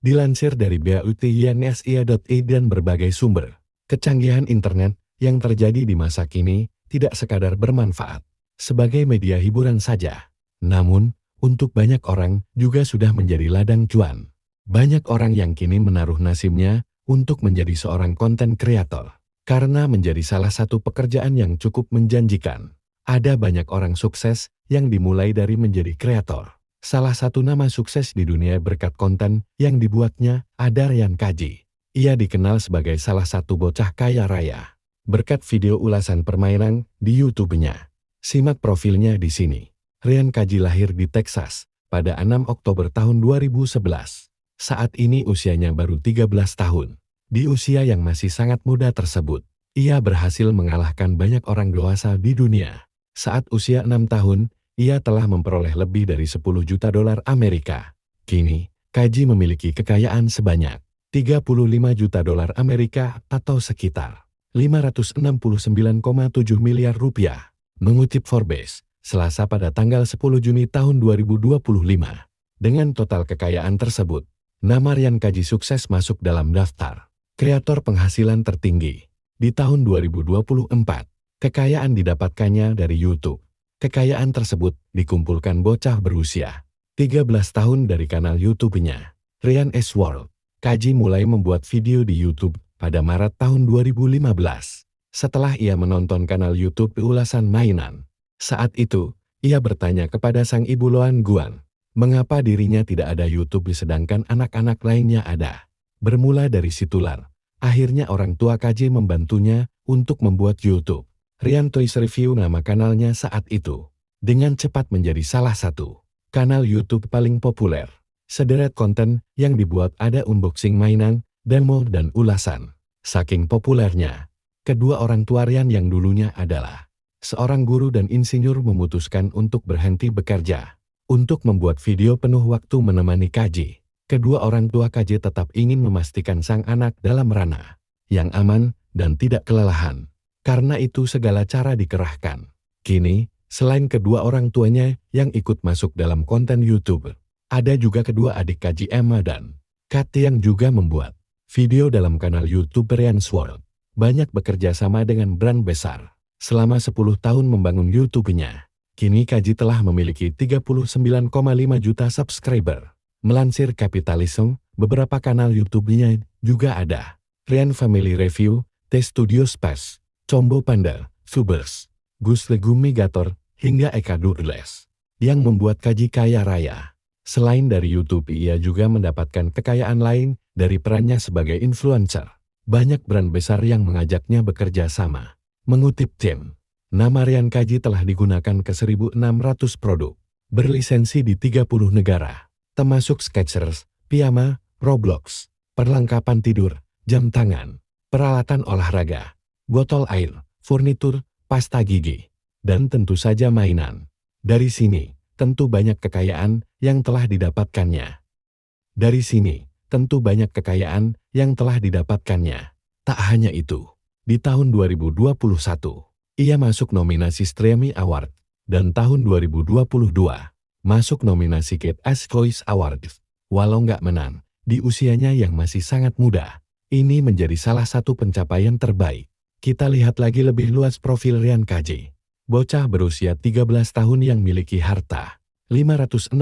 Dilansir dari BAUTINSIA.id dan berbagai sumber, kecanggihan internet yang terjadi di masa kini tidak sekadar bermanfaat sebagai media hiburan saja, namun untuk banyak orang juga sudah menjadi ladang cuan. Banyak orang yang kini menaruh nasibnya untuk menjadi seorang konten kreator karena menjadi salah satu pekerjaan yang cukup menjanjikan. Ada banyak orang sukses yang dimulai dari menjadi kreator. Salah satu nama sukses di dunia berkat konten yang dibuatnya ada Ryan Kaji. Ia dikenal sebagai salah satu bocah kaya raya berkat video ulasan permainan di YouTube-nya. Simak profilnya di sini. Ryan Kaji lahir di Texas pada 6 Oktober tahun 2011. Saat ini usianya baru 13 tahun. Di usia yang masih sangat muda tersebut, ia berhasil mengalahkan banyak orang dewasa di dunia. Saat usia 6 tahun, ia telah memperoleh lebih dari 10 juta dolar Amerika. Kini, Kaji memiliki kekayaan sebanyak 35 juta dolar Amerika atau sekitar 569,7 miliar rupiah. Mengutip Forbes, Selasa pada tanggal 10 Juni tahun 2025. Dengan total kekayaan tersebut, nama Ryan Kaji sukses masuk dalam daftar kreator penghasilan tertinggi. Di tahun 2024, kekayaan didapatkannya dari YouTube. Kekayaan tersebut dikumpulkan bocah berusia 13 tahun dari kanal YouTube-nya, Ryan S. World. Kaji mulai membuat video di YouTube pada Maret tahun 2015, setelah ia menonton kanal YouTube ulasan mainan. Saat itu, ia bertanya kepada sang ibu Loan Guan, mengapa dirinya tidak ada YouTube sedangkan anak-anak lainnya ada. Bermula dari situlah, akhirnya orang tua Kaji membantunya untuk membuat YouTube. Ryan Toys Review nama kanalnya saat itu, dengan cepat menjadi salah satu kanal YouTube paling populer. Sederet konten yang dibuat ada unboxing mainan, demo dan ulasan. Saking populernya, kedua orang tua Ryan yang dulunya adalah seorang guru dan insinyur memutuskan untuk berhenti bekerja untuk membuat video penuh waktu menemani Kaji. Kedua orang tua Kaji tetap ingin memastikan sang anak dalam ranah yang aman dan tidak kelelahan. Karena itu segala cara dikerahkan. Kini, selain kedua orang tuanya yang ikut masuk dalam konten YouTube, ada juga kedua adik Kaji, Emma dan Kat, yang juga membuat video dalam kanal YouTube Ryan's World. Banyak bekerja sama dengan brand besar. Selama 10 tahun membangun YouTube-nya, kini Kaji telah memiliki 39,5 juta subscriber. Melansir Capitalism, beberapa kanal YouTube-nya juga ada Ryan Family Review, T Studio Space, Combo Panda, Subers, Gus Legumigator, hingga Eka Durles, yang membuat Kaji kaya raya. Selain dari YouTube, ia juga mendapatkan kekayaan lain dari perannya sebagai influencer. Banyak brand besar yang mengajaknya bekerja sama. Mengutip Tim, nama Ryan Kaji telah digunakan ke 1.600 produk, berlisensi di 30 negara, termasuk Skechers, Piyama, Roblox, perlengkapan tidur, jam tangan, peralatan olahraga, botol air, furnitur, pasta gigi, dan tentu saja mainan. Dari sini, tentu banyak kekayaan yang telah didapatkannya. Dari sini, tentu banyak kekayaan yang telah didapatkannya. Tak hanya itu, di tahun 2021, ia masuk nominasi Streamy Award, dan tahun 2022, masuk nominasi Kate Ash Choice Award. Walau nggak menang, di usianya yang masih sangat muda, ini menjadi salah satu pencapaian terbaik. Kita lihat lagi lebih luas profil Ryan Kaji. Bocah berusia 13 tahun yang miliki harta 569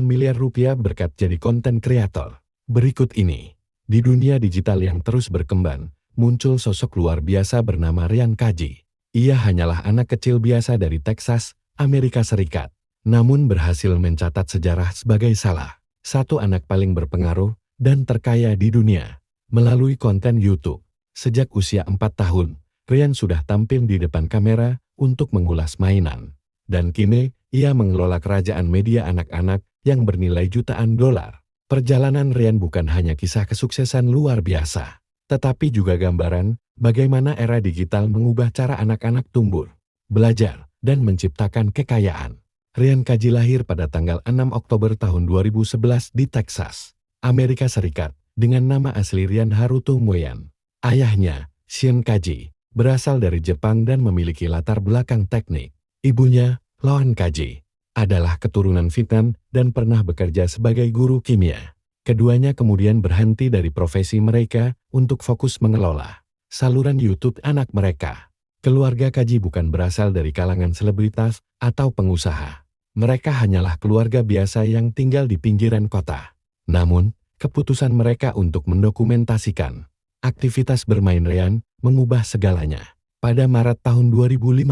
miliar rupiah berkat jadi konten kreator. Berikut ini, di dunia digital yang terus berkembang, muncul sosok luar biasa bernama Ryan Kaji. Ia hanyalah anak kecil biasa dari Texas, Amerika Serikat, namun berhasil mencatat sejarah sebagai salah satu anak paling berpengaruh dan terkaya di dunia melalui konten YouTube. Sejak usia 4 tahun, Ryan sudah tampil di depan kamera untuk mengulas mainan. Dan kini, ia mengelola kerajaan media anak-anak yang bernilai jutaan dolar. Perjalanan Ryan bukan hanya kisah kesuksesan luar biasa, tetapi juga gambaran bagaimana era digital mengubah cara anak-anak tumbuh, belajar, dan menciptakan kekayaan. Ryan Kaji lahir pada tanggal 6 Oktober tahun 2011 di Texas, Amerika Serikat, dengan nama asli Ryan Haruto Moyan. Ayahnya, Shin Kaji, berasal dari Jepang dan memiliki latar belakang teknik. Ibunya, Loan Kaji, adalah keturunan Vietnam dan pernah bekerja sebagai guru kimia. Keduanya kemudian berhenti dari profesi mereka untuk fokus mengelola saluran YouTube anak mereka. Keluarga Kaji bukan berasal dari kalangan selebritas atau pengusaha. Mereka hanyalah keluarga biasa yang tinggal di pinggiran kota. Namun, keputusan mereka untuk mendokumentasikan aktivitas bermain Ryan mengubah segalanya. Pada Maret tahun 2015,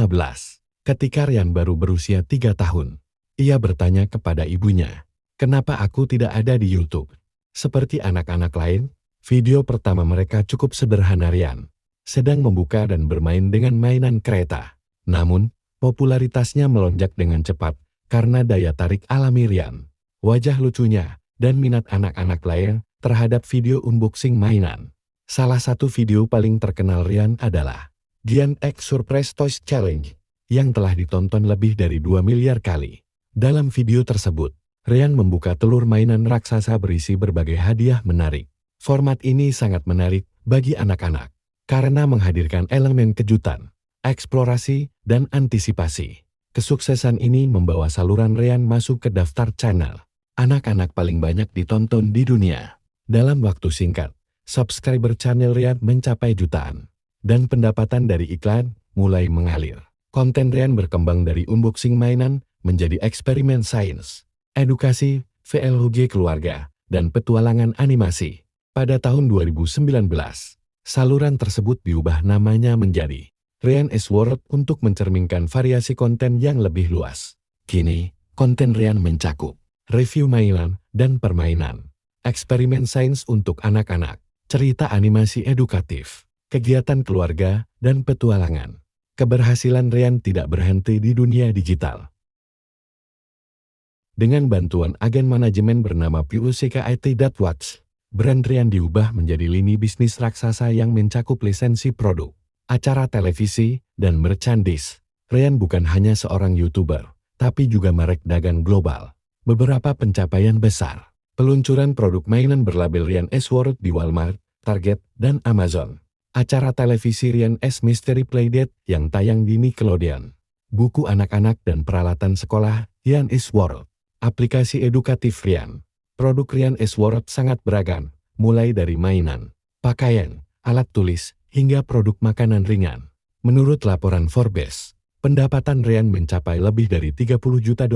ketika Ryan baru berusia 3 tahun, ia bertanya kepada ibunya, "Kenapa aku tidak ada di YouTube?" Seperti anak-anak lain, video pertama mereka cukup sederhana. Ryan sedang membuka dan bermain dengan mainan kereta. Namun, popularitasnya melonjak dengan cepat karena daya tarik alami Ryan, wajah lucunya, dan minat anak-anak lain terhadap video unboxing mainan. Salah satu video paling terkenal Ryan adalah Giant Egg Surprise Toys Challenge, yang telah ditonton lebih dari 2 miliar kali. Dalam video tersebut, Ryan membuka telur mainan raksasa berisi berbagai hadiah menarik. Format ini sangat menarik bagi anak-anak karena menghadirkan elemen kejutan, eksplorasi, dan antisipasi. Kesuksesan ini membawa saluran Ryan masuk ke daftar channel anak-anak paling banyak ditonton di dunia. Dalam waktu singkat, subscriber channel Ryan mencapai jutaan, dan pendapatan dari iklan mulai mengalir. Konten Ryan berkembang dari unboxing mainan menjadi eksperimen sains, edukasi, vlog keluarga, dan petualangan animasi. Pada tahun 2019, saluran tersebut diubah namanya menjadi Ryan is World untuk mencerminkan variasi konten yang lebih luas. Kini, konten Ryan mencakup review mainan dan permainan, eksperimen sains untuk anak-anak, cerita animasi edukatif, kegiatan keluarga, dan petualangan. Keberhasilan Ryan tidak berhenti di dunia digital. Dengan bantuan agen manajemen bernama PUCKIT.Watch, brand Ryan diubah menjadi lini bisnis raksasa yang mencakup lisensi produk, acara televisi, dan merchandise. Ryan bukan hanya seorang YouTuber, tapi juga merek dagang global. Beberapa pencapaian besar: peluncuran produk mainan berlabel Ryan is World di Walmart, Target, dan Amazon. Acara televisi Ryan is Mystery Playdate yang tayang di Nickelodeon. Buku anak-anak dan peralatan sekolah Ryan is World. Aplikasi edukatif Ryan. Produk Ryan is World sangat beragam, mulai dari mainan, pakaian, alat tulis, hingga produk makanan ringan. Menurut laporan Forbes, pendapatan Ryan mencapai lebih dari $30 juta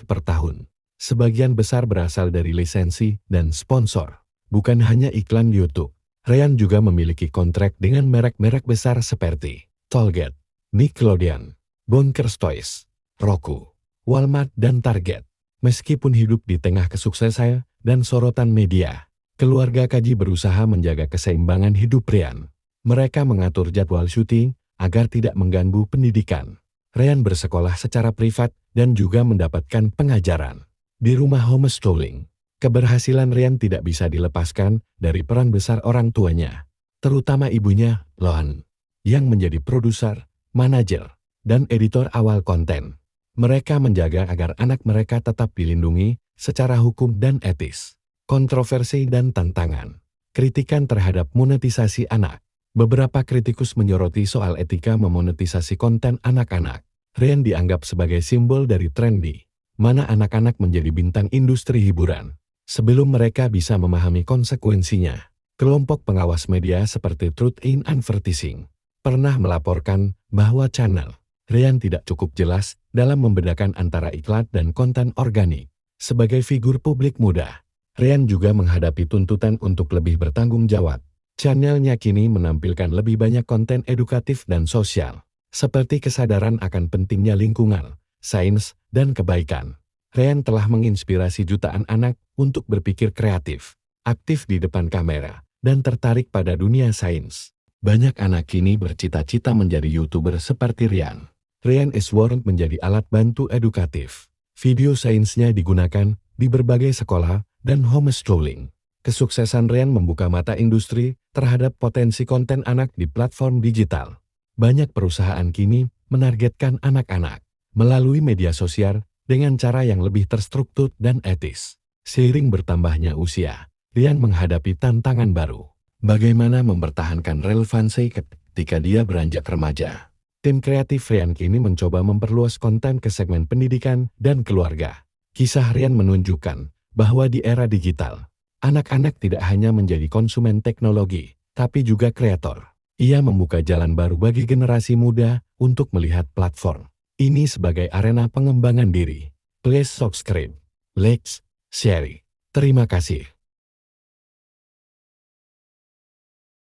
per tahun. Sebagian besar berasal dari lisensi dan sponsor, bukan hanya iklan YouTube. Ryan juga memiliki kontrak dengan merek-merek besar seperti Colgate, Nickelodeon, Bonkers Toys, Roku, Walmart, dan Target. Meskipun hidup di tengah kesuksesan dan sorotan media, keluarga Kaji berusaha menjaga keseimbangan hidup Ryan. Mereka mengatur jadwal syuting agar tidak mengganggu pendidikan. Ryan bersekolah secara privat dan juga mendapatkan pengajaran di rumah homeschooling. Keberhasilan Ryan tidak bisa dilepaskan dari peran besar orang tuanya, terutama ibunya, Loan, yang menjadi produser, manajer, dan editor awal konten. Mereka menjaga agar anak mereka tetap dilindungi secara hukum dan etis. Kontroversi dan tantangan. Kritikan terhadap monetisasi anak. Beberapa kritikus menyoroti soal etika memonetisasi konten anak-anak. Ryan dianggap sebagai simbol dari tren di mana anak-anak menjadi bintang industri hiburan sebelum mereka bisa memahami konsekuensinya. Kelompok pengawas media seperti Truth in Advertising pernah melaporkan bahwa channel Ryan tidak cukup jelas dalam membedakan antara iklan dan konten organik. Sebagai figur publik muda, Ryan juga menghadapi tuntutan untuk lebih bertanggung jawab. Channelnya kini menampilkan lebih banyak konten edukatif dan sosial, seperti kesadaran akan pentingnya lingkungan, sains, dan kebaikan. Ryan telah menginspirasi jutaan anak untuk berpikir kreatif, aktif di depan kamera, dan tertarik pada dunia sains. Banyak anak kini bercita-cita menjadi YouTuber seperti Ryan. Ryan is World menjadi alat bantu edukatif. Video sainsnya digunakan di berbagai sekolah dan homeschooling. Kesuksesan Ryan membuka mata industri terhadap potensi konten anak di platform digital. Banyak perusahaan kini menargetkan anak-anak melalui media sosial dengan cara yang lebih terstruktur dan etis. Seiring bertambahnya usia, Ryan menghadapi tantangan baru. Bagaimana mempertahankan relevansi ketika dia beranjak remaja? Tim kreatif Ryan kini mencoba memperluas konten ke segmen pendidikan dan keluarga. Kisah Ryan menunjukkan bahwa di era digital, Anak-anak tidak hanya menjadi konsumen teknologi, tapi juga kreator. Ia membuka jalan baru bagi generasi muda untuk melihat platform ini sebagai arena pengembangan diri. Please subscribe, like, share. Terima kasih.